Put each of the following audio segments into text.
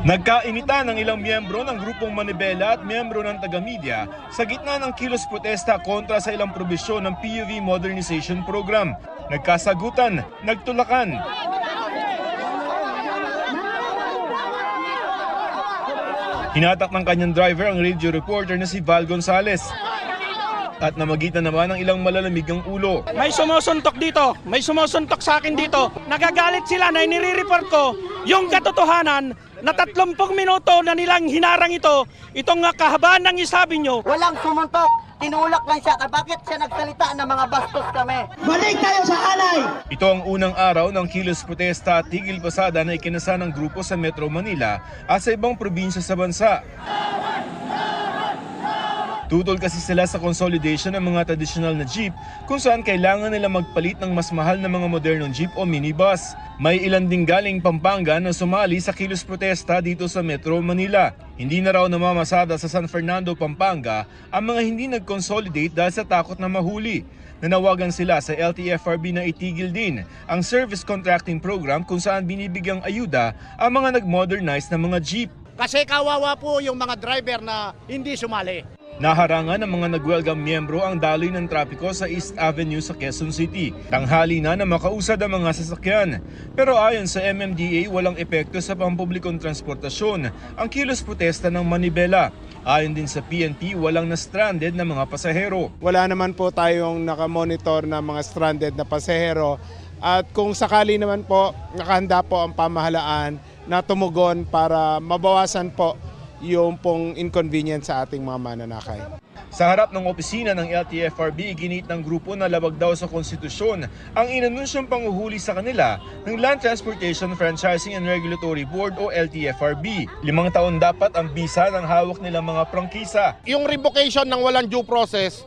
Nagkainitan ng ilang miyembro ng grupong Manibela at miyembro ng taga-media sa gitna ng kilos protesta kontra sa ilang probisyon ng PUV Modernization Program. Nagkasagutan, nagtulakan. Hinatak ng kanyang driver ang radio reporter na si Val Gonzales. At namagitan naman ng ilang malalamig ang ulo. May sumusuntok dito, may sumusuntok sa akin dito. Nagagalit sila na inire-report ko yung katotohanan na 30 minuto na nilang hinarang itong kahabaan ng isabi nyo. Walang sumuntok, tinulak lang siya. Bakit siya nagsalita na mga bastos kami? Balik tayo sa alay! Ito ang unang araw ng kilos protesta at tigil pasada na ikinasa ng grupo sa Metro Manila at sa ibang probinsya sa bansa. Tutol kasi sila sa consolidation ng mga tradisyonal na jeep kung saan kailangan nila magpalit ng mas mahal na mga modernong jeep o minibus. May ilan ding galing Pampanga na sumali sa kilos protesta dito sa Metro Manila. Hindi na raw namamasada sa San Fernando, Pampanga ang mga hindi nag-consolidate dahil sa takot na mahuli. Nanawagan sila sa LTFRB na itigil din ang service contracting program kung saan binibigyang ayuda ang mga nag-modernize na mga jeep. Kasi kawawa po yung mga driver na hindi sumali. Naharangan ng mga nagwelgang miyembro ang daloy ng trapiko sa East Avenue sa Quezon City. Tanghali na makausad ang mga sasakyan. Pero ayon sa MMDA, walang epekto sa pampublikong transportasyon ang kilos protesta ng Manibela. Ayon din sa PNP, walang na-stranded na mga pasahero. Wala naman po tayong nakamonitor na mga stranded na pasahero. At kung sakali naman po, nakahanda po ang pamahalaan na tumugon para mabawasan po yung pong inconvenience sa ating mga mananakay. Sa harap ng opisina ng LTFRB, ginit ng grupo na labag daw sa konstitusyon ang inanunsyong panguhuli sa kanila ng Land Transportation Franchising and Regulatory Board o LTFRB. 5 taon dapat ang bisa ng hawak nilang mga prangkisa. Yung revocation ng walang due process,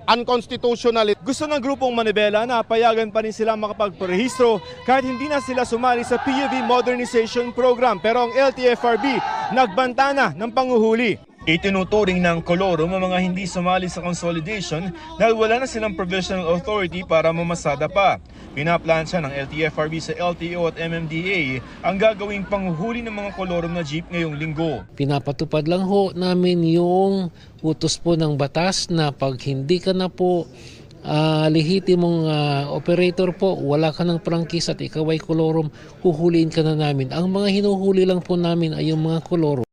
unconstitutional. Gusto ng grupong Manibela na payagan pa rin silang makapagparehistro kahit hindi na sila sumali sa PUV Modernization Program, pero ang LTFRB nagbanta na ng panguhuli. Itinuturing ng kolorum ang mga hindi sumali sa consolidation dahil wala na silang provisional authority para mamasada pa. Pinaplansya ng LTFRB sa LTO at MMDA ang gagawing panguhuli ng mga kolorum na jeep ngayong linggo. Pinapatupad lang ho namin yung utos po ng batas na pag hindi ka na po lehitimong operator po, wala ka ng prangkisa at ikaw ay kolorum, huhuliin ka na namin. Ang mga hinuhuli lang po namin ay yung mga kolorum.